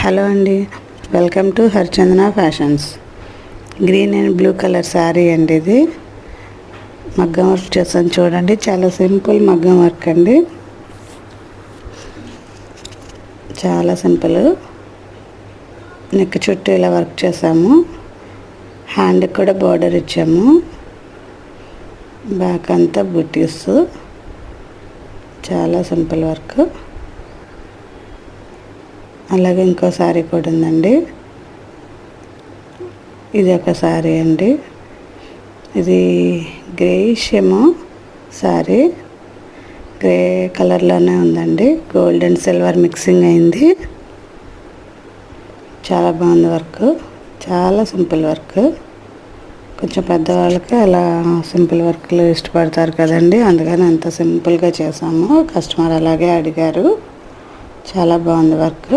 Hello అండి, welcome to Harichandana fashions. Green and blue colour sari అండి. ఇది మగ్గం వర్క్ చేస్తాను చూడండి. చాలా సింపుల్ మగ్గం వర్క్ అండి, చాలా సింపుల్. నెక్ చుట్టూ ఇలా వర్క్ చేసాము. హ్యాండ్కి కూడా బార్డర్ ఇచ్చాము. బ్యాక్ అంతా బుటీస్. చాలా సింపుల్ వర్క్. అలాగే ఇంకో శారీ కూడా ఉందండి. ఇది ఒక శారీ అండి. ఇది గ్రేయిష్ ఏమో శారీ, గ్రే కలర్లోనే ఉందండి. గోల్డ్ అండ్ సిల్వర్ మిక్సింగ్ అయింది. చాలా బాగుంది వర్క్. చాలా సింపుల్ వర్క్. కొంచెం పెద్దవాళ్ళకి అలా సింపుల్ వర్క్లు ఇష్టపడతారు కదండి, అందుకని అంత సింపుల్గా చేసాము. కస్టమర్ అలాగే అడిగారు. చాలా బాగుంది వర్క్.